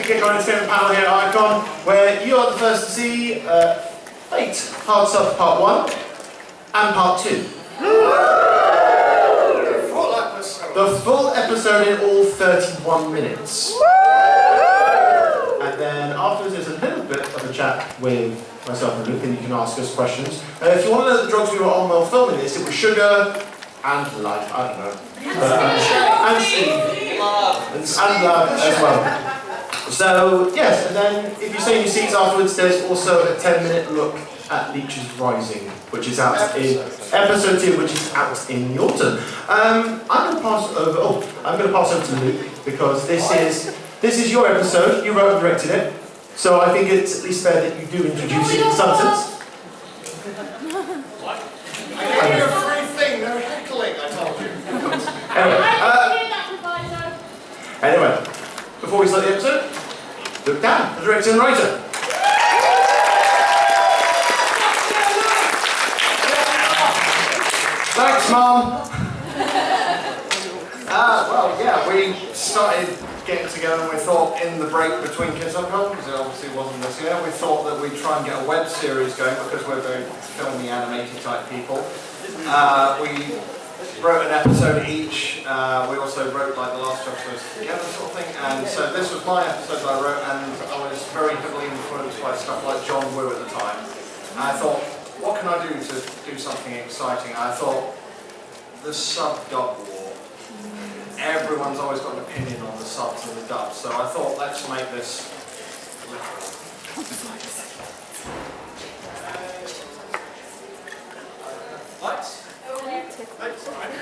Kitacon Entertainment panel here at Ayacon, where you are the first to see Fate, Hard Stuff Part 1 and Part 2. The full episode in all 31 minutes. And then afterwards there's a little bit of a chat with myself and Luke, and you can ask us questions. If you want to know the drugs we were on while filming this, it was sugar and life, I don't know. And Steve. And love as well. So, yes, and then if you stay in your seats afterwards, there's also a 10-minute look at Leechers Rising, which is out in episode 2, which is out in the autumn. I'm going to pass over to Luke, because this is your episode. You wrote and directed it, so I think it's at least fair that you do introduce it in some sense. What? I gave you a free thing, no heckling, I told you. Anyway, before we start the episode, Luke Dan, the director and writer. Thanks, Mum. Well, yeah, we started getting together and we thought in the break between Kitacon, because it obviously wasn't this year, we thought that we'd try and get a web series going because we're very filmy, animated type people. We wrote an episode each. We also wrote like the last two episodes together sort of thing, and so this was my episode that I wrote, and I was very heavily influenced by stuff like John Woo at the time. And I thought, what can I do to do something exciting? I thought, the sub-dub war. Everyone's always got an opinion on the subs and the dubs, so I thought, let's make this literal. Lights? Lights, alright.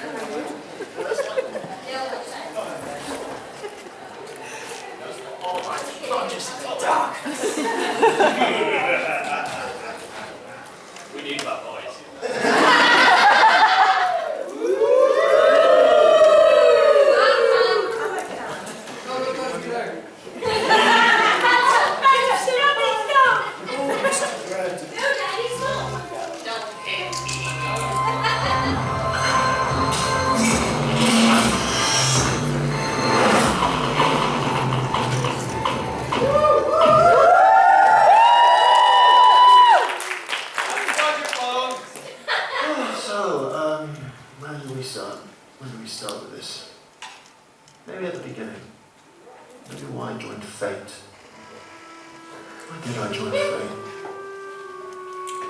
Oh, just dark. We need that, boys. When do we start with this? Maybe at the beginning. Maybe why I joined Fate. Why did I join Fate?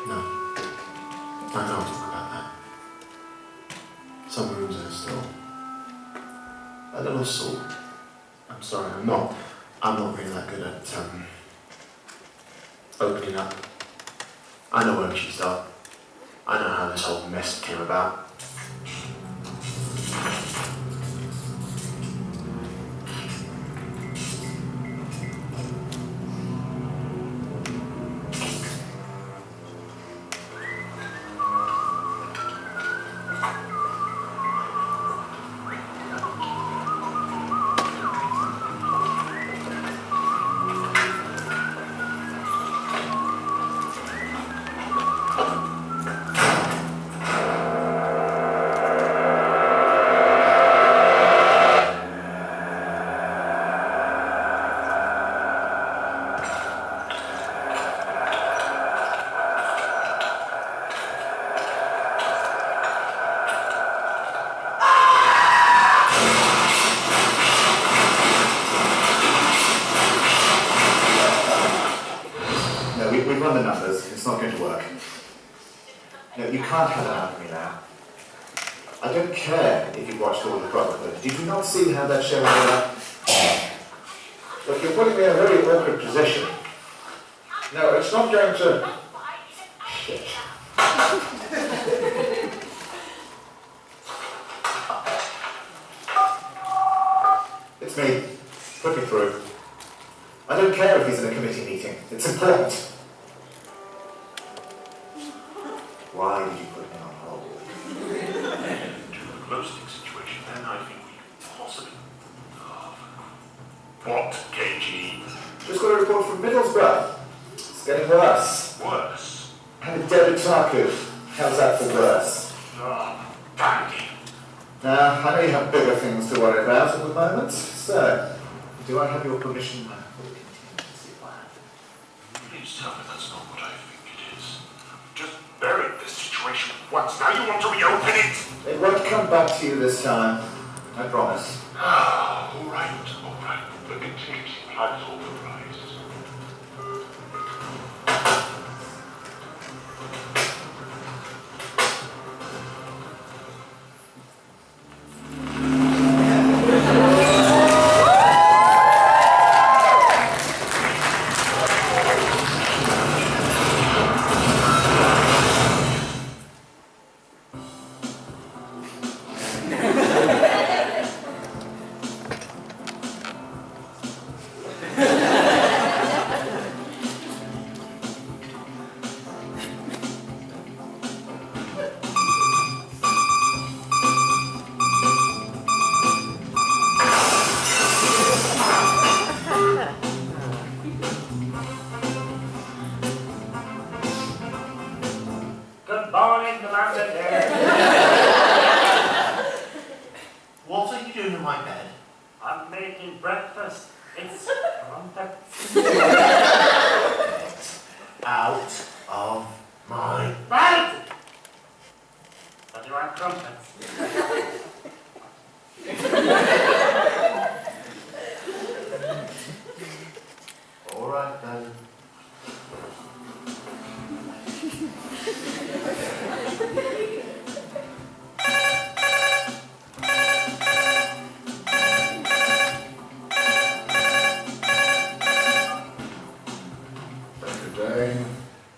No. I can't talk about that. Some rooms are still a little sore. I'm sorry, I'm not really that good at opening up. I know where we should start. I know how this whole mess came about. We've run the numbers, it's not going to work. No, you can't have an army now. I don't care if you watched all the Brotherhood. Did you not see how that show ended up? Look, you're putting me in a very awkward position. No, it's not going to... Shit. It's me. Put me through. I don't care if he's in a committee meeting. It's important. Why did you put me on hold? To a closing situation, then I think we could possibly... What, KG? Just got a report from Middlesbrough. It's getting worse. Worse? And a David Tarkov. How's that for worse? Dandy. Now, I know you have bigger things to worry about at the moment, so Do I have your permission? I will contingency plan. Please tell me that's not what I think it is. Just buried this situation once. Now you want to reopen it? It won't come back to you this time. I promise. Ah, all right. The contingency plan is authorized. What are you doing in my bed? I'm making breakfast. It's crumpet. Out of my... Right! But you want crumpets? All right then.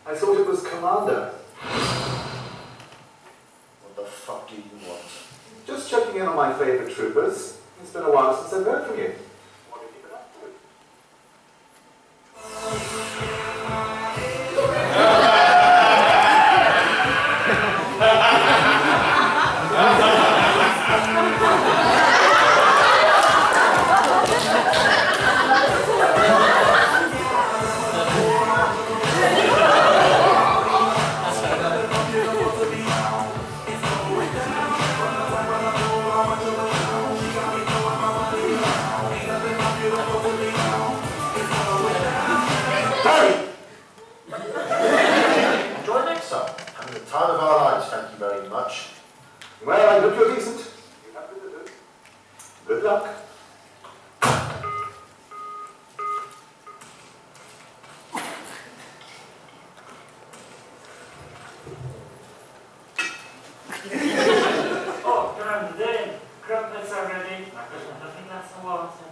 I thought it was Commander. What the fuck do you want? Just checking in on my favourite troopers. It's been a while since I've heard from you. What have you been up to? Enjoy next time. Having the time of our lives, thank you very much. Well, I hope you're decent. You have visitors. Good luck. Oh, grand day. Crumpets are ready. I think that's the water.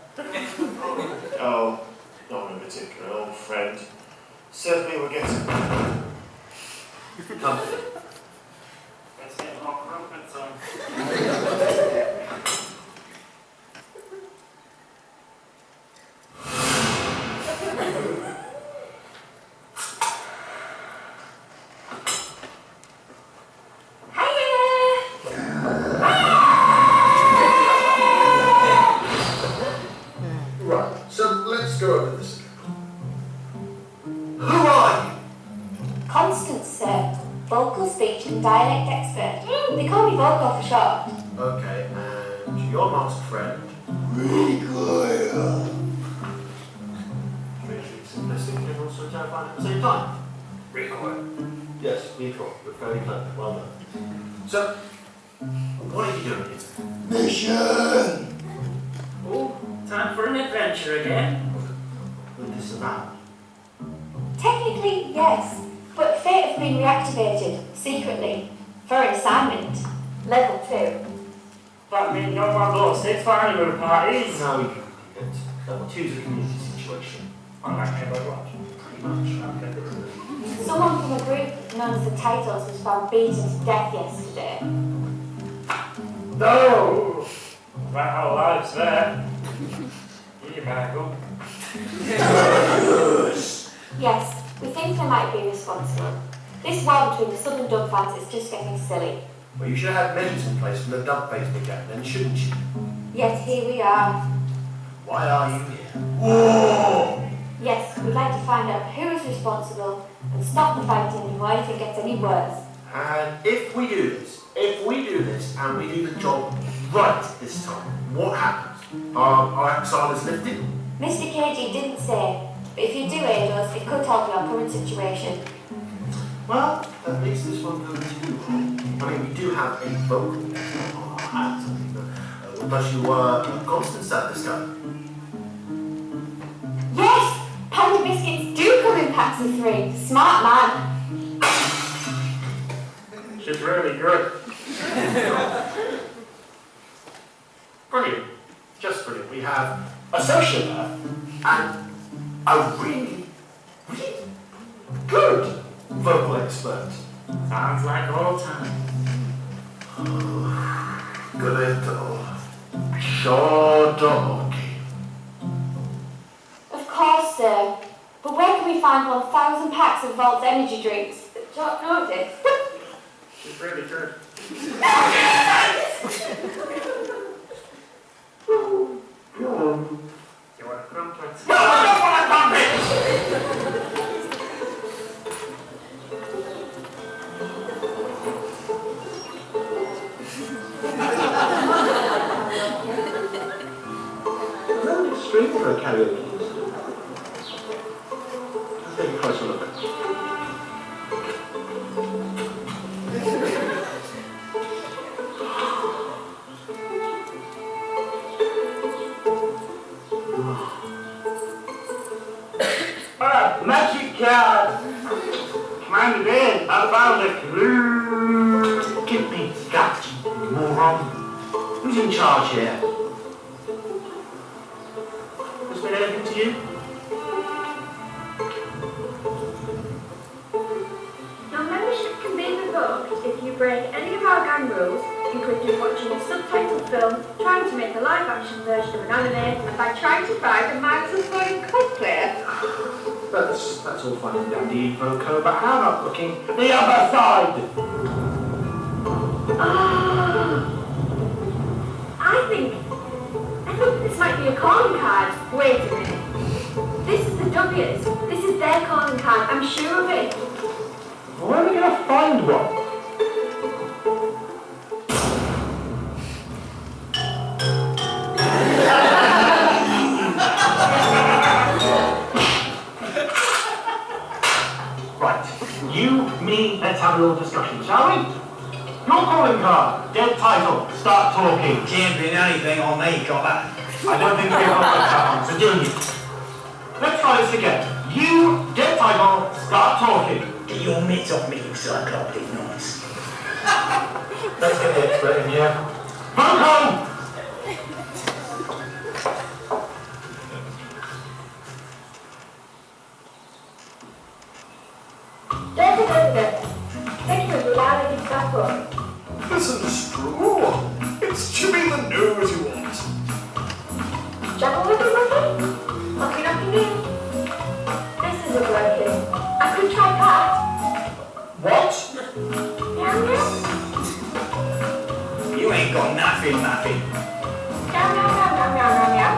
Oh, not in particular, old friend. Certainly we're getting comfy. Let's get more crumpets on. Right, so let's go over this again. Who are you? Constance, sir. Vocal speech and dialect expert. They call me Vocal for short. Okay, and your master friend? Strangely simplistic and also terrifying at the same time. Recoil. Yes, recoil. We're very clever. Well done. So, what are you doing here? Mission! Oh, time for an adventure again. With this about? Technically, yes. But Fate have been reactivated, secretly, for an assignment. Level 2. That means no more blow sticks for honeymoon parties. Now we can repeat it. Level 2 is a community situation. Unlike every watch. Pretty much. Someone from a group known as the Titles was found beaten to death yesterday. No! My whole life's there. Here, Michael. Yes, we think they might be responsible. This war between the Southern Dub fans is just getting silly. Well, you should have had measures in place when the dub phase began, then shouldn't you? Yet here we are. Why are you here? War! Yes, we'd like to find out who is responsible and stop the fighting before anything gets any worse. And if we do this, and we do the job right this time, what happens? Our exile is lifted? Mr. KG didn't say, but if you do aid us, it could help your current situation. Well, at least this one goes too. I mean, we do have a vocal act. But you were Constance at this time. Yes! Panda biscuits do come in packs of 3. Smart man. She's really good. Brilliant. Just brilliant. We have a social and a really, really good vocal expert. Sounds like old time. Good little. Sure don't. Of course, sir. But where can we find 1,000 packs of Vault's energy drinks at short notice? She's really good. You want crumpets? No, I don't want a crumpet! Street for a karaoke. Let's take a closer look. Magic card! Command in, I found a clue! Give me that, moron. Who's in charge here? Has been anything to you? Your membership can be revoked if you break any of our gang rules, including watching a subtitled film, trying to make a live-action version of an anime, and by trying to find a microphone cosplayer. That's all fine and dandy, Voco, but how about looking the other side? I think this might be a calling card. Wait a minute. This is the W's. This is their calling card. I'm sure of it. Where are we going to find one? Let's have a little discussion, shall we? Your calling card, dead title, start talking. Champion anything on me, got that? I don't think we've got that answer, do you? Let's try this again. You, dead title, start talking. Get your mitts off me, you cyclopean noise. Let's get the expert in here. Voco! Thank you for allowing me to Listen, Straw. It's Jimmy the Nose you want. Juggle with it, okay? Knocking in. This isn't working. I could try that. What? Meow meow. You ain't got nothing. Meow meow meow meow meow meow.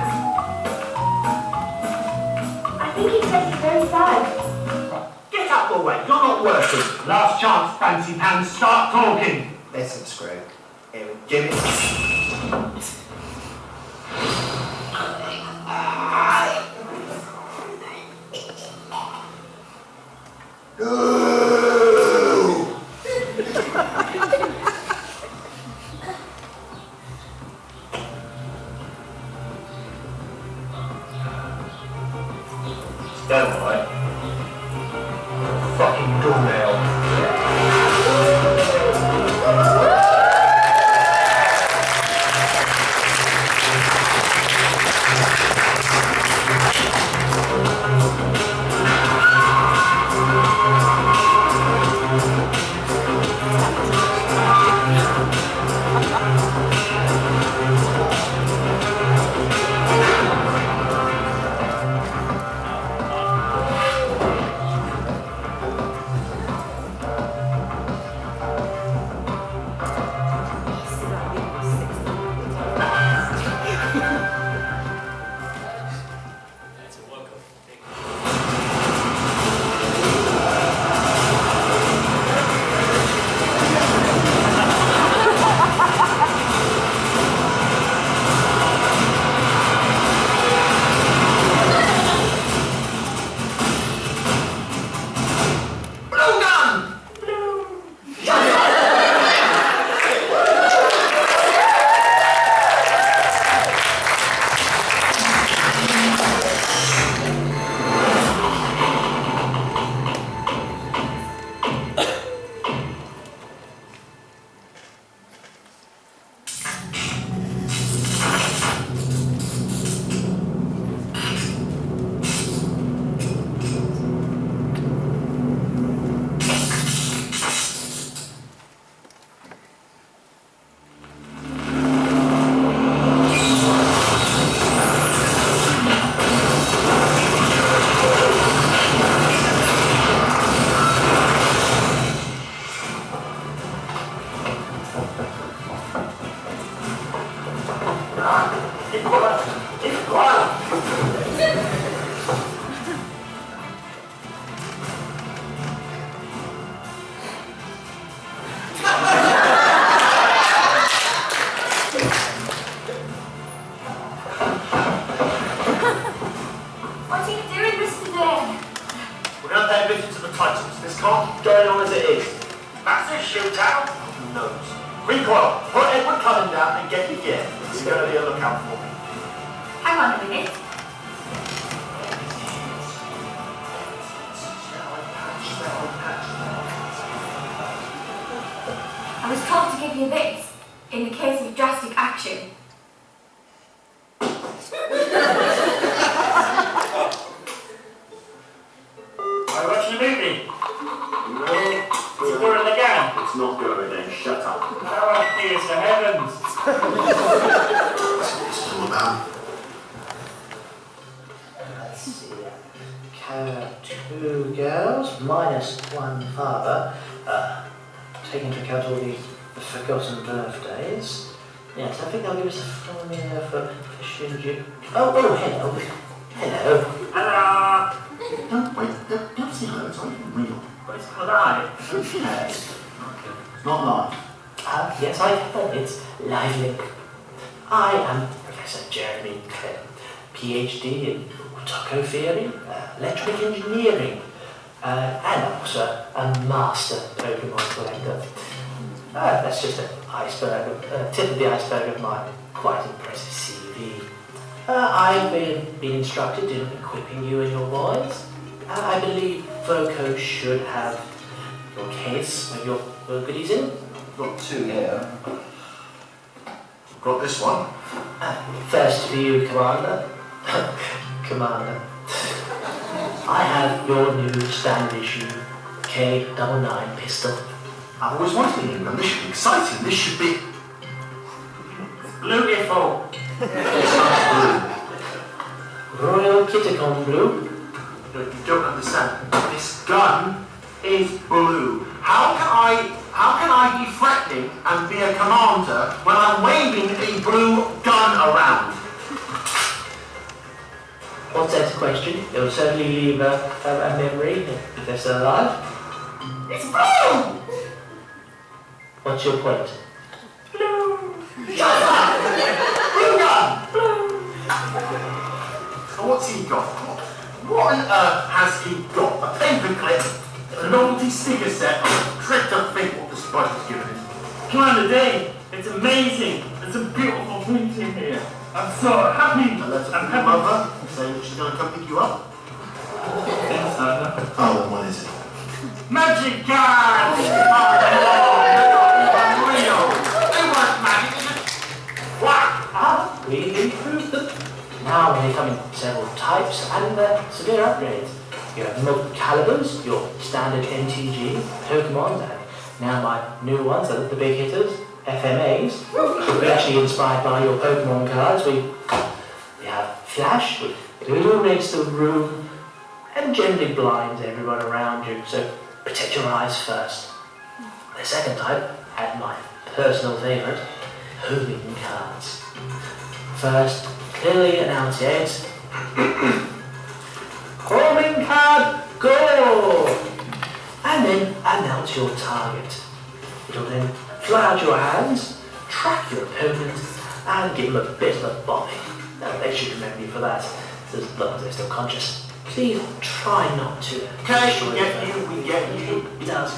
I think he said he's very sad. Get out the way, you're not working. Last chance, fancy pants, start talking. Listen, Screw. Jimmy. Don't worry. Fucking doornail. subtitles. This can't keep going on as it is. Massive shootout? Who knows? Recoil, put Edward Cullen down and get your gear. You're going to be a lookout for me. Hang on a minute. I was told to give you this in the case of drastic action. Are you watching a movie? No. Is it going again? It's not going again. Shut up. Oh, dear to heavens. What's this all about? Let's see. Two girls, minus one father. Taking into account all the forgotten birthdays. Yes, I think they'll give us a formula for Shinju. Oh, hello. Hello. Hello. Don't wait. Don't say hello. It's not even real. But it's alive. Okay. It's not live. Yes, I can. It's live-link. I am Professor Jeremy Clem, PhD in taco theory, electric engineering, and also a master Pokemon collector. That's just an iceberg, tip of the iceberg of my quite impressive CV. I've been instructed in equipping you and your boys. I believe Voco should have your case with your goodies in. I've got two here. I've got this one. First for you, Commander. Commander. I have your new standard issue K99 pistol. I've always wanted a new gun. This should be exciting. This should be... Beautiful. It's not blue. Royal Kitacon blue. No, you don't understand. This gun is blue. How can I be threatening and be a commander when I'm waving a blue gun around? What's that question? It'll certainly leave a memory if they're still alive. It's blue! What's your point? Shut up! Blue gun! And what's he got? What on earth has he got? A paperclip, a novelty sticker set, trick to think what the spice has given him. Commander Dane, it's amazing. It's a beautiful painting here. I'm so happy. A letter from I'm your happy. mother saying that she's going to come pick you up. Yes, sir. Oh, then what is it? Magic card! Real. They weren't magic, they just... What? We improved them. Now they come in several types and severe upgrades. You have multiple calibers, your standard MTG, Pokemon, and now my new ones, the big hitters, FMAs. We're actually inspired by your Pokemon cards. We have Flash, which illuminates the room and gently blinds everyone around you, so protect your eyes first. The second type, and my personal favourite, homing cards. First, clearly enunciate. Homing card, go! And then announce your target. It'll then fly out your hands, track your opponent, and give them a bit of a bombing. Now, they should remember you for that, as long as they're still conscious. Please try not to. Okay, we get you. It does.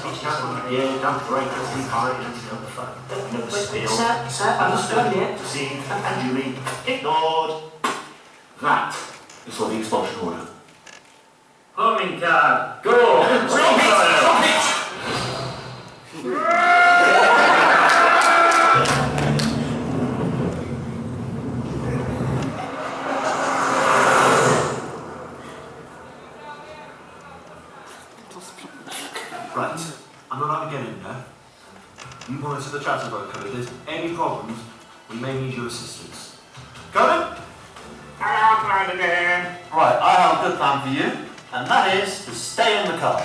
Yeah, don't break us behind us. You know the spiel. Sir, Understood. Received. And duly ignored. That is for the expulsion order. Homing card, go! Stop it! Right, I'm not allowed to get in there. You monitor the chatter broker. If there's any problems, we may need your assistance. Got it? Hello, Commander Dane. Right, I have a good plan for you, and that is to stay in the car.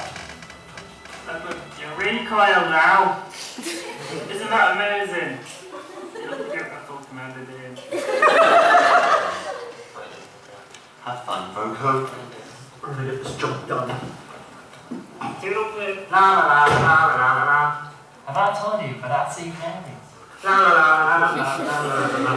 You're recoil now. Isn't that amazing? You're beautiful, Commander Dane. Have fun, Voco. We're gonna get this job done. Toodle-pip. La la la la la la la. Have I told you for that sea fairies? La la la la la la la la.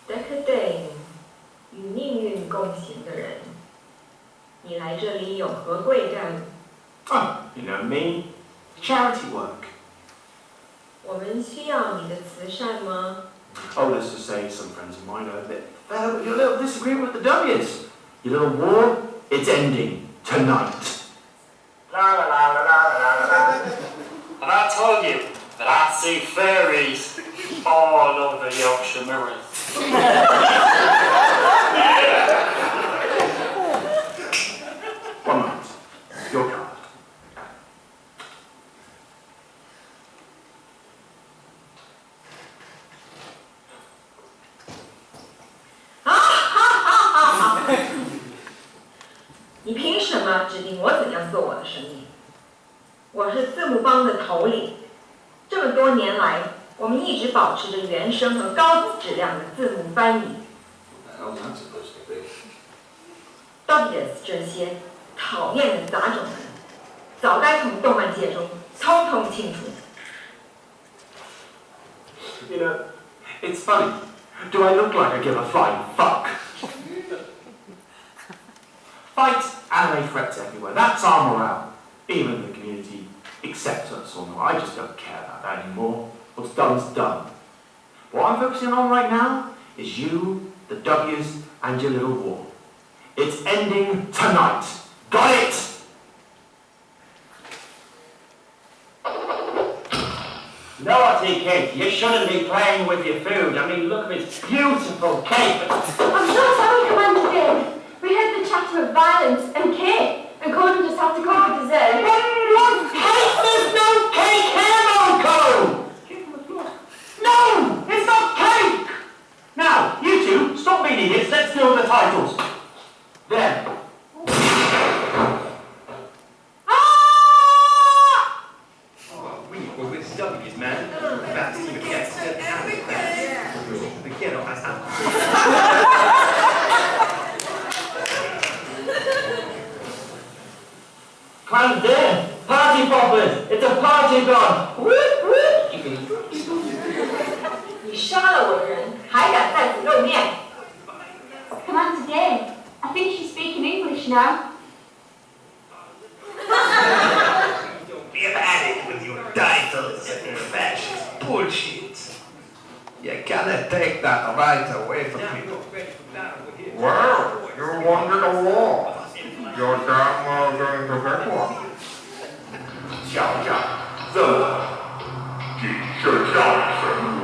Decadane， 与命运共行的人，你来这里有何贵干？ Oh, you know me. Charity work. 我们需要你的慈善吗？ Oh, let's just say some friends of mine are a bit fed up with your little disagreement with the W's. Your little war, it's ending tonight. La la la la la la la. Have I told you that I see fairies all over the Yorkshire mirrors? One moment. Your card. Ah! 你凭什么指定我怎样做我的生意？我是字幕帮的头领，这么多年来，我们一直保持着原声和高质量的字幕翻译。 How's that supposed to be? W's 这些讨厌的杂种们，早该从动漫界中通通清除。 You know, it's funny. Do I look like I give a flying fuck? Fight anime threats everywhere. That's our morale. Even the community accepts us or not. I just don't care about that anymore. What's done's done. What I'm focusing on right now is you, the W's, and your little war. It's ending tonight. Got it? No, TK, you shouldn't be playing with your food. I mean, look at this beautiful cake. I'm so sorry, Commander Dave. We heard the chatter of violence and cake, and Gordon just had to come for dessert. What cake? There's no cake here, Marco! No! It's not cake! Now, you two, stop being idiots. Let's deal with the titles. There. W's, man. That's the kid on my hand. Clown's there. Party poppers. It's a party god. Whoop, whoop. 你杀了我的人，还敢在此露面？ Commander Dave, I think she's speaking English now. Don't be a panic with your titles and your fascist bullshit. You cannot take that right away from people. Well, you wanted a war. You're damn well going to get one. 小将，任务，谨慎下神如。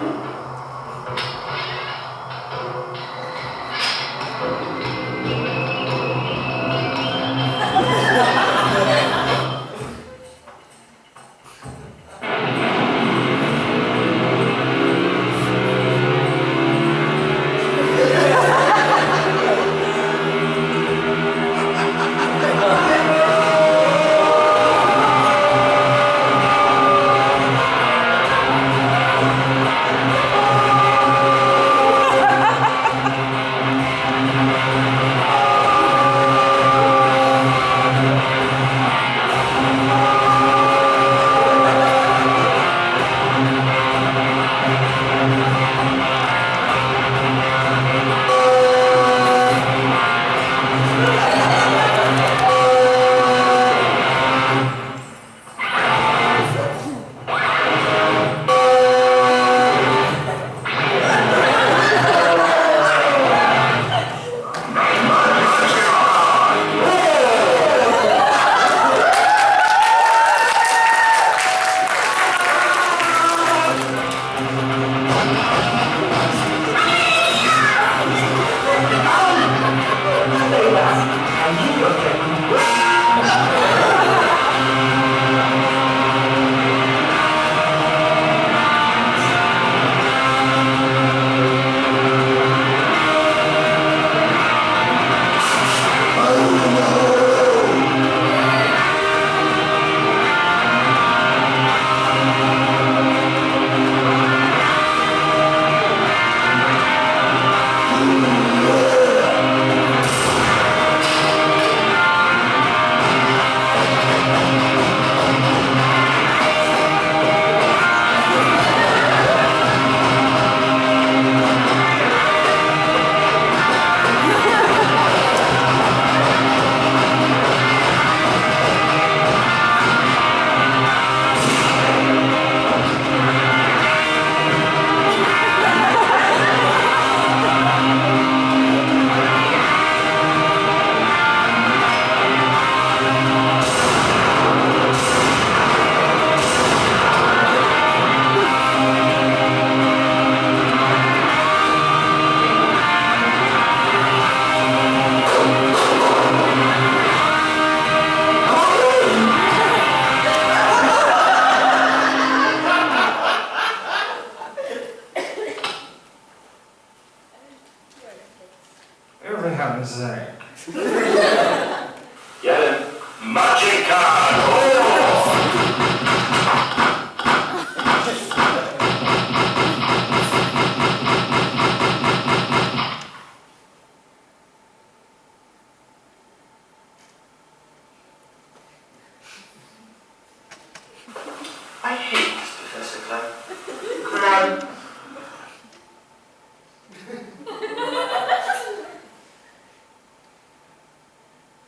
For heaven's sake. Get him. Magic card! Oh! I hate this Professor Clown.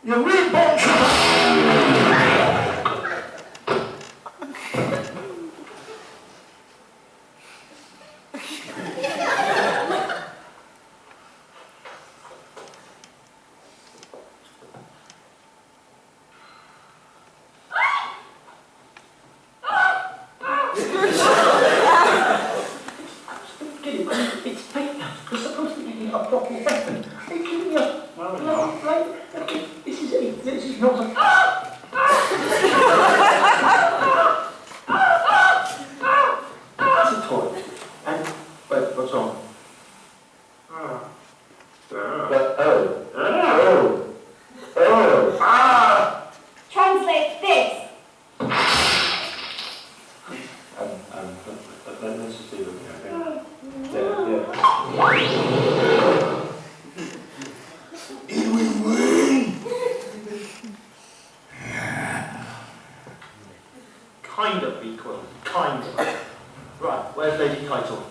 You read bunch It's fake now. We're supposed to be getting a proper weapon. Are you kidding me? Right? This is not a... It's a toy. And, wait, what's wrong? Translate this. Let's just leave it there. Yeah. It will win! Kind of equal. Kind of. Right, where's Lady Title?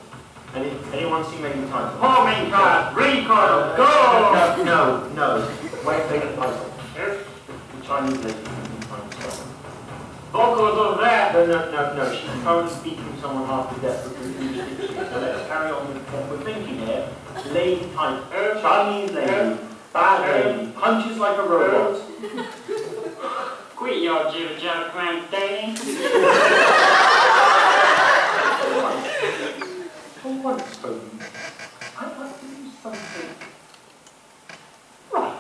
Anyone see Lady Title? Homing card, recoil, go! No. Where's Lady Title? The Chinese lady. Vocals of that! No. She's currently beating someone half to death with the So let's carry on with what we're thinking here. Lady Title. Chinese lady. Bad lady. Punches like a robot. Quit your jibber-jabber clown, Danny. For once, Bowden, I must do something right.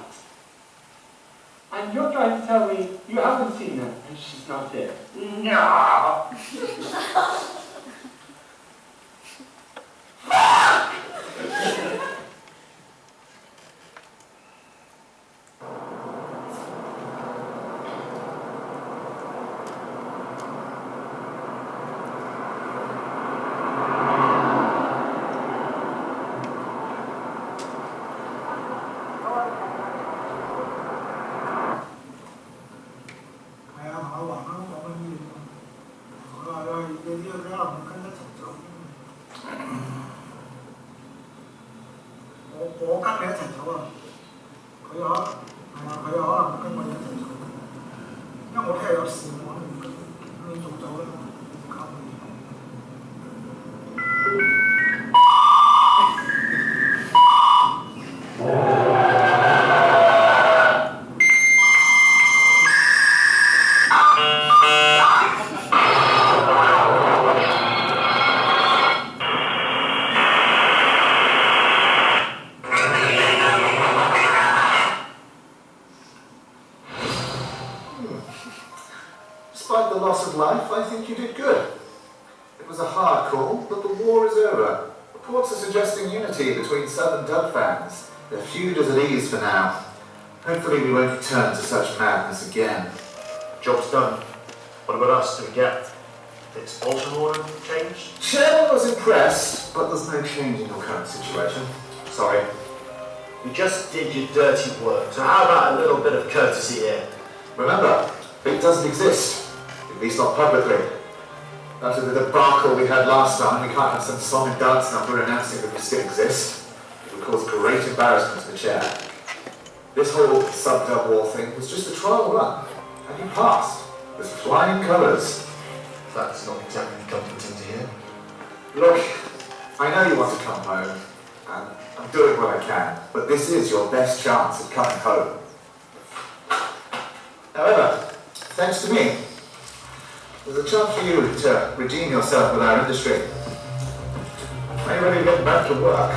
And you're trying to tell me you haven't seen her and she's not here. No! Despite the loss of life, I think you did good. It was a hard call, but the war is over. Reports are suggesting unity between Southern Dub fans. Their feud is at ease for now. Hopefully we won't return to such madness again. Job's done. What about us? Do we get the expulsion order changed? Chairman was impressed, but there's no change in your current situation. Sorry. We just did your dirty work, so how about a little bit of courtesy here? Remember, it doesn't exist. At least not publicly. After the debacle we had last time, we can't have some song and dance number announcing that we still exist. It would cause great embarrassment to the chair. This whole sub-dub war thing was just a trial run, and you passed with flying colours. That's not exactly comforting to hear. Look, I know you want to come home, and I'm doing what I can, but this is your best chance of coming home. However, thanks to me, there's a chance for you to redeem yourself with our industry. Are you ready to get back to work?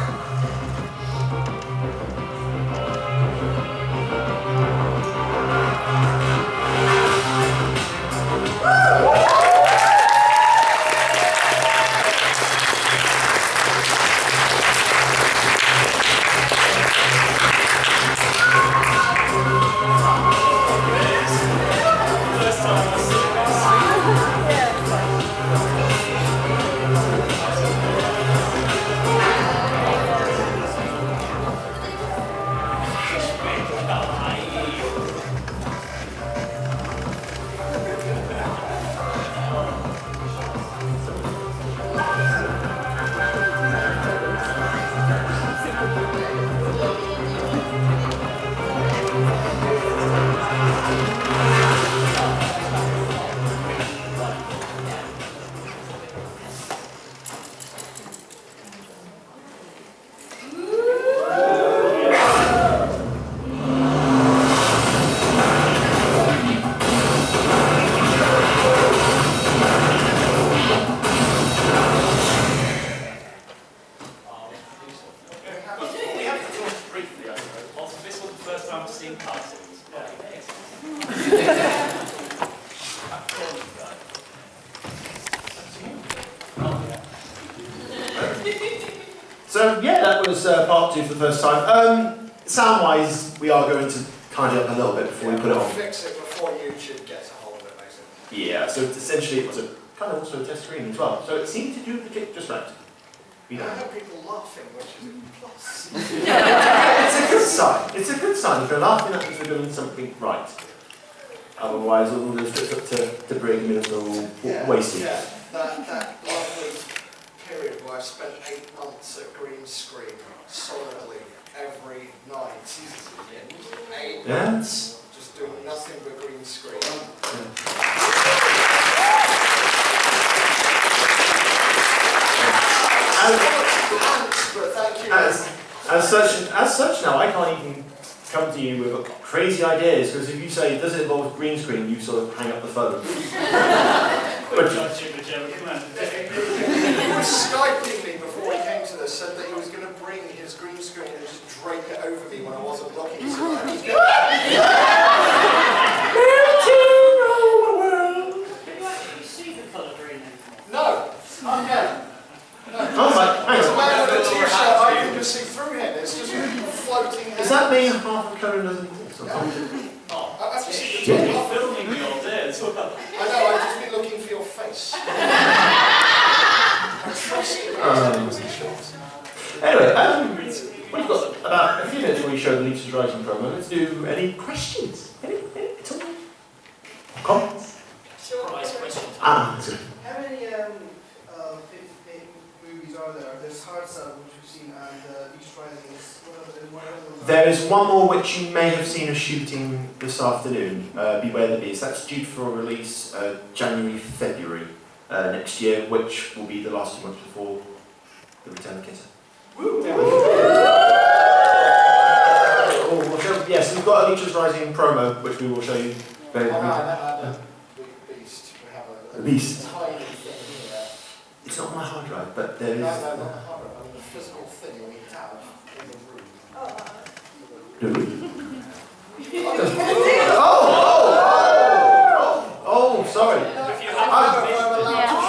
Yeah, that was part 2 for the first time. Sound-wise, we are going to tidy up a little bit before we put it on. Fix it before YouTube gets a hold of it, basically. Yeah, so essentially it was a kind of also a test screen as well. So it seemed to do the trick just right. I have people laughing, which is a plus. It's a good sign. It's a good sign. If they're laughing, that means we're doing something right. Otherwise, all those bits up to break minutes are all wasted. Yeah, that lovely period where I spent 8 months at green screen solidly every night. 8 months, just doing nothing but green screen. As such now, I can't even come to you with crazy ideas, because if you say, does it involve green screen, you sort of hang up the phone. He was Skyping me before he came to this, said that he was going to bring his green screen and just drape it over me when I wasn't looking. So I was going No. Okay. Oh my, hang It's a on. man with a t-shirt, I can just see through him. It's just floating. Does that mean half a cone doesn't exist or something? I have to see the top. Filming me all day as well. I know, I've just been looking for your face. I trust you. Anyway, we've got about a few minutes where we show the Leechers writing program. Let's do any questions? Any at all? Comments? That's good. How many movies are there? There's Hard Cell, which we've seen, and Leechers Rising. What other There is one more which you may have seen us shooting this afternoon, Beware the Beast. That's due for release January, February next year, which will be the last 2 months before the return of Kitacon. Yes, we've got a Leechers Rising promo, which we will show you very briefly. Beast. We have The Beast. tiny thing here. It's not on my hard drive, but there is... No, not the hard drive. I mean the physical thing we have in the room. The room. Oh, sorry. If you have I'm allowed to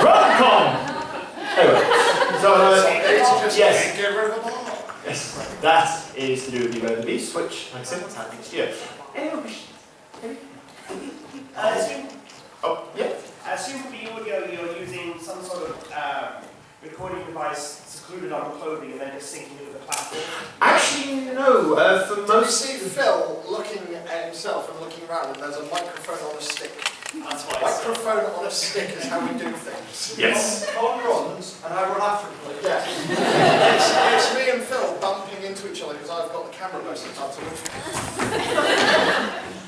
Rom-com! Anyway, so, yes. Get rid of the bar. Yes, that is to do with Beware the Beast, which, like I said, what's happening next year. Any other questions? Oh, yeah. I assume for you you're using some sort of recording device secluded on clothing and then just syncing it with the platform? Actually, no. For Did you most... see Phil looking at himself and looking around, and there's a microphone on a stick? That's why Microphone on a stick is how we do things. Yes. Tom runs, and I run after him. Yeah. it's me and Phil bumping into each other because I've got the camera most of the time.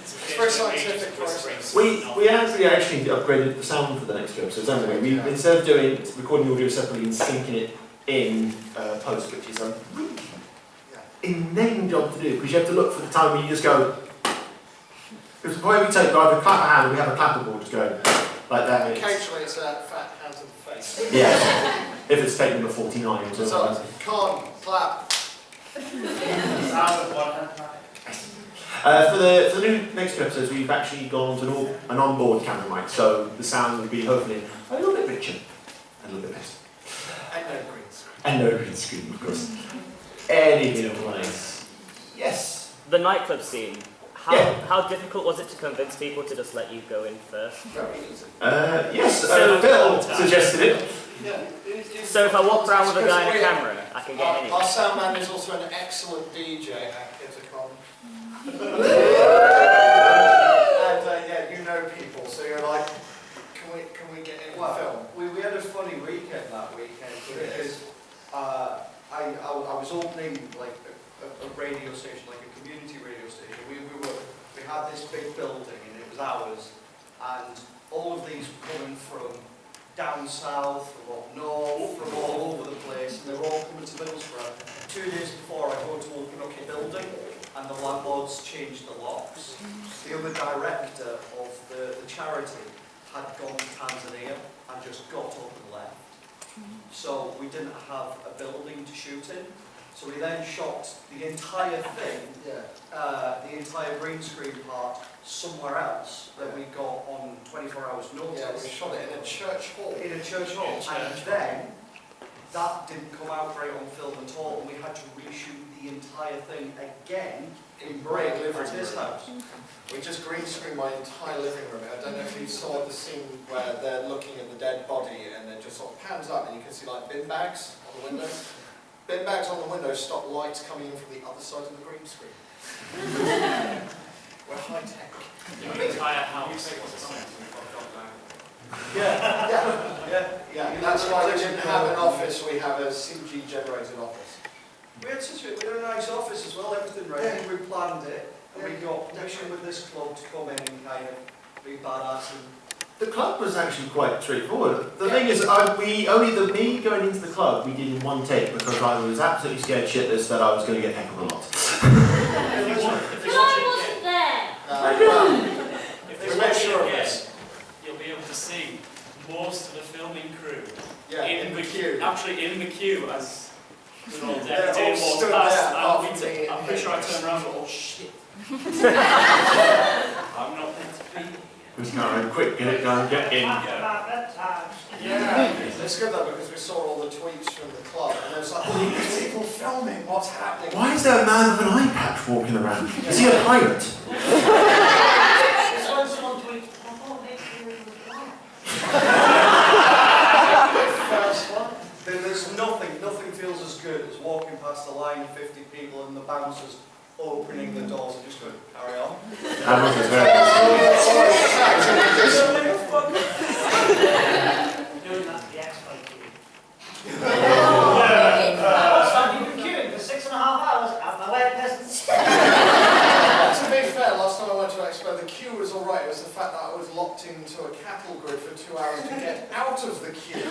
It's very scientific process. We actually upgraded the sound for the next 2 episodes, haven't we? We instead of doing recording audio separately and syncing it in post, which is a really inane job to do, because you have to look for the time where you just go. Because the point we take, we either clap a hand or we have a clapperboard just going like that. Occasionally it's a fat hand to the face. Yeah. If it's take number 49 or something. So, can't clap. For the new next 2 episodes, we've actually gone to an onboard camera mic, so the sound will be hopefully a little bit richer and a little bit better. And no green screen. And no green screen, of course. Anything nice. Yes. The nightclub scene. How difficult was it to convince people to just let you go in first? Very easy. Yes, Phil suggested it. Yeah. So if I walk around with a guy and a camera, I can get in. Our sound man is also an excellent DJ at Kitacon. And you know people, so you're like, can we get in the film? We had a funny weekend that weekend because I was opening like a radio station, like a community radio station. We had this big building and it was ours, and all of these were coming from down south, from up north, from all over the place, and they were all coming to Middlesbrough. 2 days before I go to open up the building, and the landlords changed the locks. The other director of the charity had gone to Tanzania and just got up and left. So we didn't have a building to shoot in. So we then shot the entire thing, the entire green screen part, somewhere else that we got on 24 hours notice. Yeah, we shot it in a church hall. In a church hall. And then that didn't come out great on film at all, and we had to reshoot the entire thing again in break at his house. We just green screened my entire living room. I don't know if you saw the scene where they're looking at the dead body and it just sort of pans up and you can see like bin bags on the windows. Bin bags on the windows stop lights coming in from the other side of the green screen. We're high tech. Your entire house was a set. Yeah. That's why we didn't have an office. We have a CG generated office. We had a nice office as well, everything ready. We planned it, and we got permission with this club to come in and kind of be badass. And The club was actually quite straightforward. The thing is, me going into the club, we did in one take because I was absolutely scared shitless that I was going to get heckled a lot. I wasn't there. If We they made watch sure it of again, this. you'll be able to see most of the filming crew In the queue. Actually in the queue as the old They're all deputy walks stood past. there, apart And from me I'm and pretty sure I him. turned around and thought, oh shit. I'm not meant to be here. Just kind of quick, get it done, get in. Yeah, it's good though because we saw all the tweets from the club and there was like, oh, there's people filming, what's happening? Why is there a man with an eye patch walking around? Is he a pirate? It's when someone tweets, oh, next year it was black. first one, there's nothing feels as good as walking past the line of 50 people and the bouncers opening the doors and just going, carry on. That was his very Doing that to the X-Fight queue. I was standing in the queue for 6.5 hours at my wet peasants. To be fair, last time I went to Expo, the queue was alright. It was the fact that I was locked into a cattle grid for 2 hours to get out of the queue.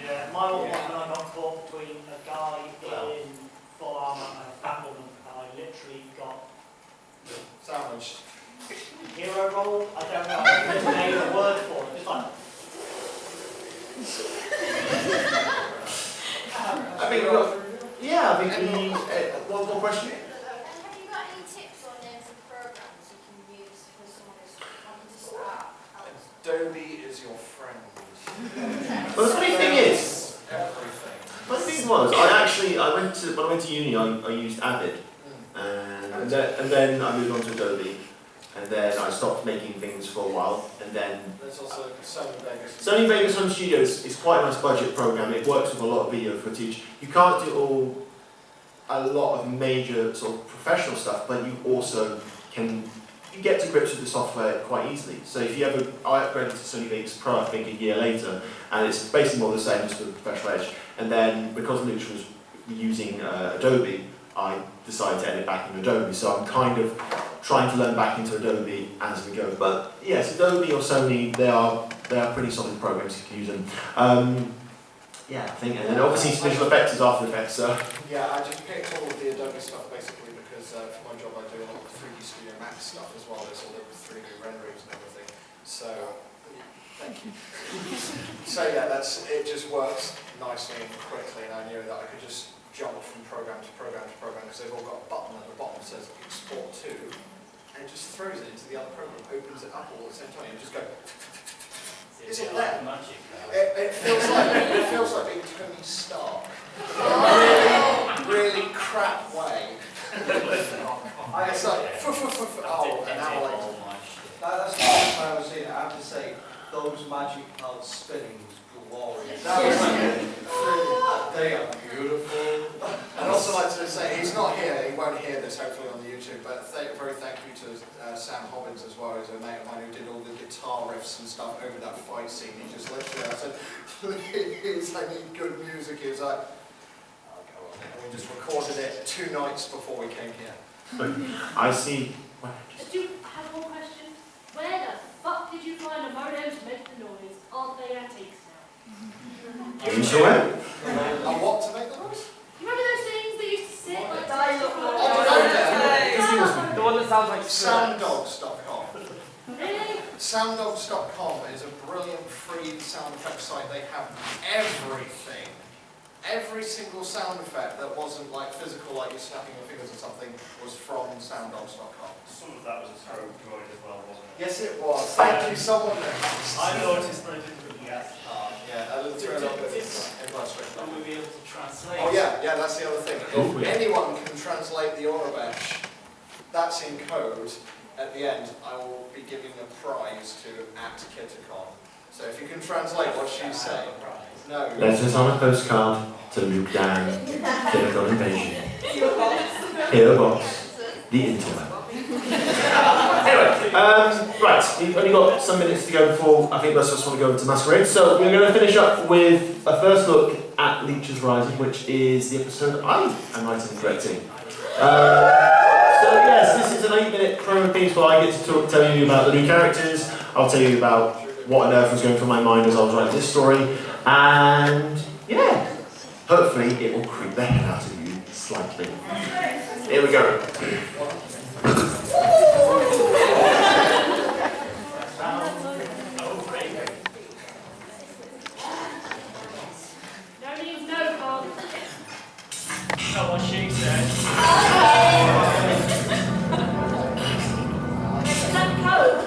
Yeah, my old one when I got caught between a guy in full armour and a fat woman, and I literally got Sandwiched. hero roll. I don't know, I don't know a word for it. It's like, I mean, yeah, I think one more question. Have you got any tips or names of programs you can use for someone who's wanting to start out? Adobe is your friend. Well, the funny thing is, Everything. the thing was, when I went to uni, I used Avid, and then I moved on to Adobe, and then I stopped making things for a while, and then There's also Sony Vegas. Sony Vegas Home Studios is quite a nice budget program. It works with a lot of video footage. You can't do a lot of major sort of professional stuff, but you also can get to grips with the software quite easily. So if you ever, I upgraded to Sony Vegas Pro, I think a year later, and it's basically more the same as for the Professional Edge. And then because Luch was using Adobe, I decided to edit back in Adobe. So I'm kind of trying to learn back into Adobe as we go. But yes, Adobe or Sony, they are pretty solid programs. You can use them. Yeah, I think, and then obviously visual effects is After Effects. So Yeah, I just picked all of the Adobe stuff basically because for my job I do a lot of 3D Studio Max stuff as well. There's all the 3D renderings and everything. So thank you. So yeah, it just works nicely and quickly, and I knew that I could just jump from program to program to program because they've all got a button at the bottom that says export to, and it just throws it into the other program, opens it up all at the same time, and you just go. Is it there? It feels like being Tony Stark. Really crap way. It's like an hour later. That's the first time I've seen it. I have to say, those magic pads spinning was glorious. They are beautiful. I'd also like to say, he's not here, he won't hear this hopefully on the YouTube, but very thank you to Sam Hobbins as well, who's a mate of mine who did all the guitar riffs and stuff over that fight scene. He just literally, I said, please, I need good music. He was like, I'll go on. And we just recorded it 2 nights before we came here. I see. I do have one question. Where the fuck did you find a modem to make the noise? Aren't they antiques now? Are you sure? And what to make the noise? Remember those things that used to sit like Oh, The one that sounds like Sounddogs.com. Really? Sounddogs.com is a brilliant free sound effect site. They have everything. every single sound effect that wasn't like physical, like you snapping your fingers or something, was from sounddogs.com. Some of that was a throw droid as well, wasn't it? Yes, it was. Thank you, someone noticed. I noticed, but I didn't really ask. Yeah, a little throw up with it. Will we be able to translate? Oh yeah, that's the other thing. If anyone can translate the Orabesh, that's in code. At the end, I will be giving a prize to @Kitacon. So if you can translate what she's saying. No. Letters on a postcard to Luke Dan, Kitacon Invasion. Here, boss. The internet. Anyway, right, we've only got some minutes to go before I think most of us want to go into Masquerade. So we're going to finish up with a first look at Leechers Rising, which is the episode I am writing and directing. So yes, this is an 8-minute promo piece where I get to tell you about the new characters. I'll tell you about what on earth was going through my mind as I was writing this story, and yeah, hopefully it will creep the head out of you slightly. Here we go. No means no, Carl. Not what she said. Is that code?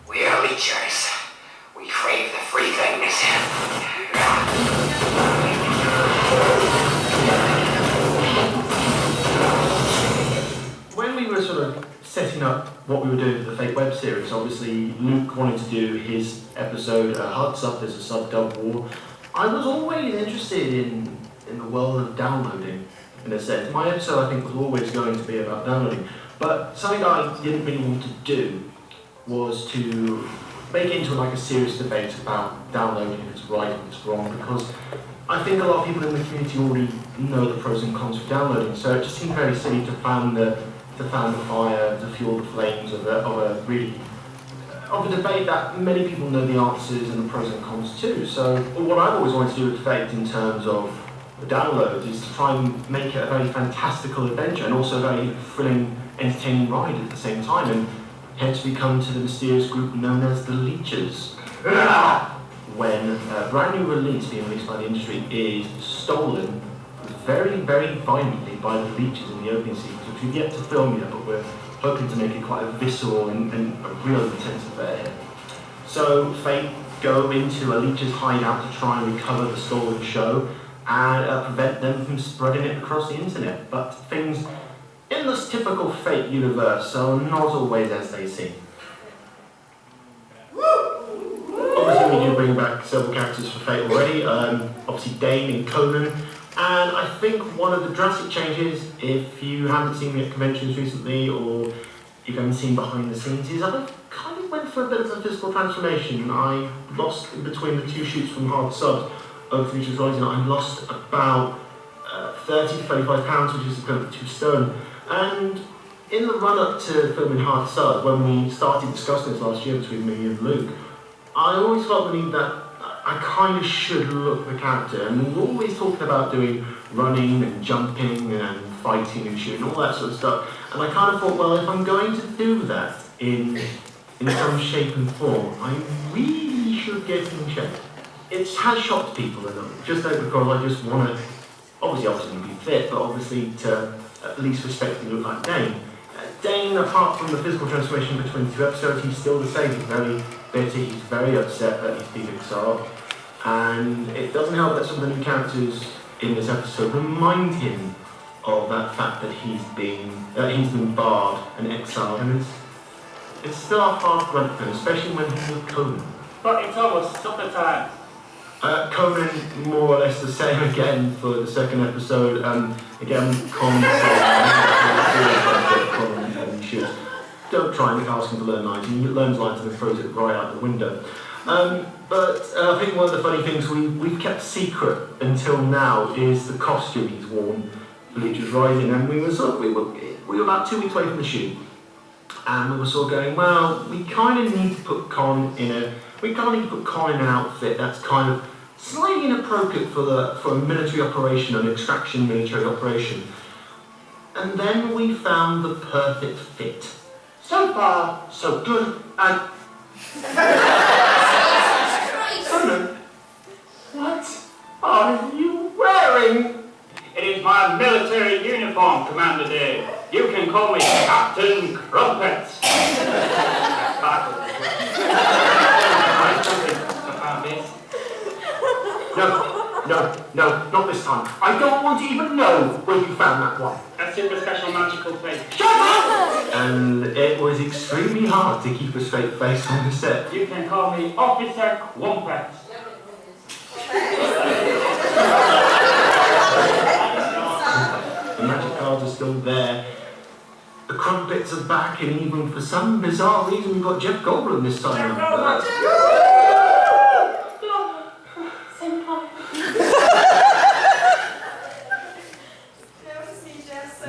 We are leechers. We crave the free things. When we were sort of setting up what we were doing for the fake web series, obviously Luke wanted to do his episode, Hard Sub, there's a sub-dub war. I was always interested in the world of downloading, in a sense. My episode, I think, was always going to be about downloading. But something I didn't really want to do was to make it into like a serious debate about downloading, if it's right, if it's wrong, because I think a lot of people in the community already know the pros and cons of downloading, so it just seemed very silly to fan the fire, to fuel the flames of a debate that many people know the answers and the pros and cons too. So what I've always wanted to do with Fate in terms of the download is to try and make it a very fantastical adventure and also a very thrilling, entertaining ride at the same time, and hence we come to the mysterious group known as the LEECHERS. When a brand new release being released by the industry is stolen very, very violently by the LEECHERS in the opening sequence, which we've yet to film yet, but we're hoping to make it quite a visceral and a real intense affair here. So Fate go into a LEECHERS hideout to try and recover the stolen show and prevent them from spreading it across the internet. But things in this typical Fate universe are not always as they seem. Obviously we do bring back several characters for Fate already, obviously Dane and Conan, and I think one of the drastic changes, if you haven't seen me at conventions recently or you haven't seen behind the scenes, is I kind of went for a bit of a physical transformation. I lost, in between the two shoots from Hard Subs of Leechers Rising, I lost about 30 to 35 pounds, which is equivalent to 2 stone. And in the run-up to filming Hard Subs, when we started discussing this last year between me and Luke, I always felt the need that I kind of should look the character, and we were always talking about doing running and jumping and fighting and shooting, all that sort of stuff. And I kind of thought, well, if I'm going to do that in some shape and form, I really should get in shape. It has shocked people a little, just because I just want to, obviously be fit, but obviously to at least respectfully look like Dane. Dane, apart from the physical transformation between the two episodes, he's still the same. He's very bitter, he's very upset that he's been exiled. And it doesn't help that some of the new characters in this episode remind him of that fact that he's been barred and exiled. And it's still a hard grunt for him, especially when he's with Conan. But it's almost supper time. Conan, more or less the same again for the second episode. Again, Conan shoots. Don't try and ask him to learn lines. He learns lines and then throws it right out the window. But I think one of the funny things we've kept secret until now is the costume he's worn for Leechers Rising, and we were about 2 weeks away from the shoot. And we were sort of going, well, we kind of need to put Con in an outfit that's kind of slightly inappropriate for a military operation, an extraction military operation. And then we found the perfect fit. So far, so good, and... Simon, what are you wearing? It is my military uniform, Commander Dave. You can call me Captain Crumpets. No, not this time. I don't want to even know where you found that one. A super special magical place. Shut up! And it was extremely hard to keep a straight face on the set. You can call me Officer Crumpets. The magic cards are still there. The crumpets are back, and even for some bizarre reason, we've got Jeff Goldblum this time.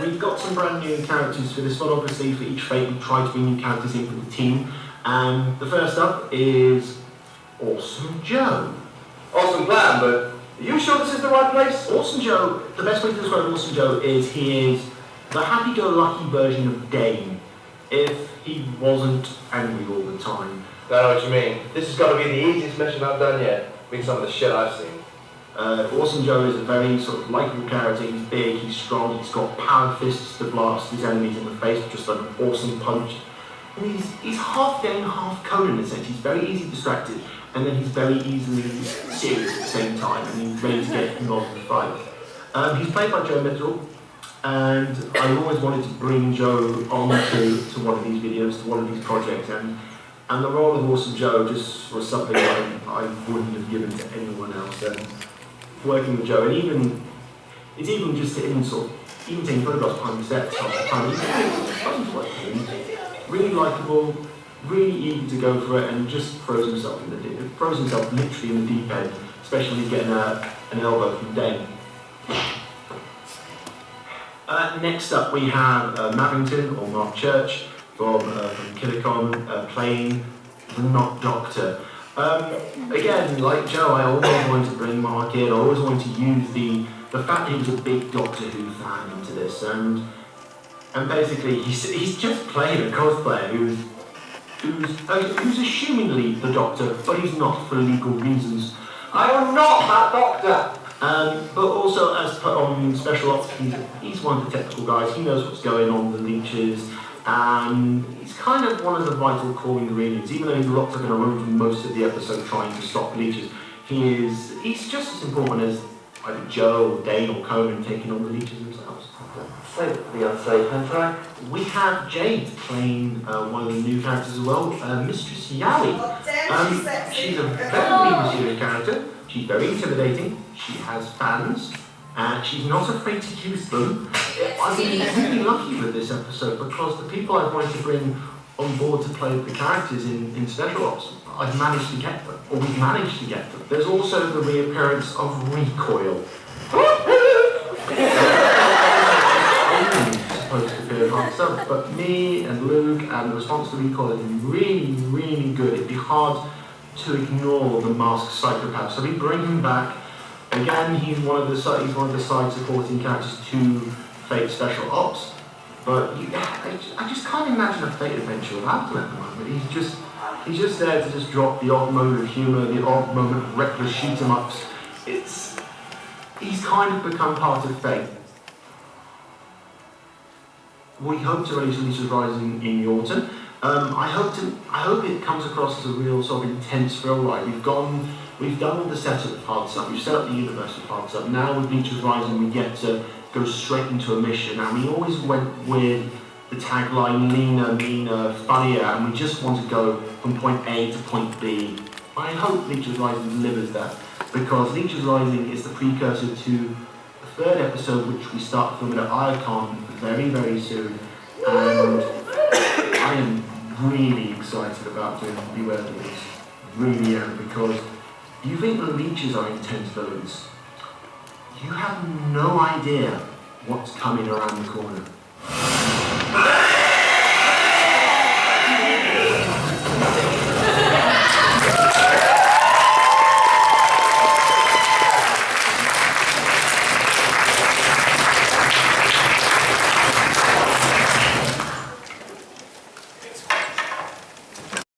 We've got some brand new characters for this one. Obviously, for each fate, we try to bring new characters in for the team. And the first up is Awesome Joe. Awesome plan, but are you sure this is the right place? Awesome Joe, the best way to describe Awesome Joe is he is the happy-go-lucky version of Dane, if he wasn't angry all the time. I know what you mean. This has got to be the easiest mission I've done yet, being some of the shit I've seen. Awesome Joe is a very sort of likeable character. He's big, he's strong, he's got power fists to blast his enemies in the face with just an awesome punch. And he's half Dane, half Conan in a sense. He's very easily distracted, and then he's very easily serious at the same time, and he's ready to get involved in the fight. He's played by Joe Mitchell, and I always wanted to bring Joe on to one of these videos, to one of these projects, and the role of Awesome Joe just was something I wouldn't have given to anyone else. And working with Joe, and it's even just him sort of, even taking photographs behind the set half the time, it's fun to work with him. Really likeable, really eager to go for it, and just throws himself literally in the deep end, especially getting an elbow from Dane. Next up we have Mavington, or Mark Church, from Kitacon, playing the Not Doctor. Again, like Joe, I always wanted to bring Mark in. I always wanted to use the fact that he was a big Doctor Who fan into this, and basically he's just playing a cosplayer who's assumingly the Doctor, but he's not for legal reasons. I am not that Doctor! But also, as put on Special Ops, he's one of the technical guys. He knows what's going on with the leeches, and he's kind of one of the vital core ingredients. Even though he's locked up in a room for most of the episode trying to stop the leeches, he's just as important as either Joe or Dane or Conan taking on the leeches themselves. Safe for the unsafe, Hentai. We have Jade playing one of the new characters as well, Mistress Yowie. She's a very mysterious character. She's very intimidating. She has fans, and she's not afraid to use them. I've been really lucky with this episode because the people I've wanted to bring on board to play the characters in Special Ops, I've managed to get them, or we've managed to get them. There's also the reappearance of Recoil. Supposed to be hard stuff, but me and Luke and the response to Recoil has been really, really good. It'd be hard to ignore the masked psychopath, so we bring him back. Again, he's one of the side supporting characters to Fate Special Ops, but I just can't imagine a Fate adventure without him at the moment. He's just there to just drop the odd moment of humour, the odd moment of reckless shoot-em-ups. He's kind of become part of Fate. We hope to release Leechers Rising in the autumn. I hope it comes across as a real sort of intense thrill ride. We've done all the setup of Hearts Up, we've set up the universe of Hearts Up. Now with Leechers Rising we get to go straight into a mission, and we always went with the tagline leaner, meaner, funnier, and we just want to go from point A to point B. I hope Leechers Rising delivers that, because Leechers Rising is the precursor to the third episode, which we start filming at Ayacon very, very soon, and I am really excited about doing Beware the Beast. Really am, because you think the leeches are intense villains. You have no idea what's coming around the corner.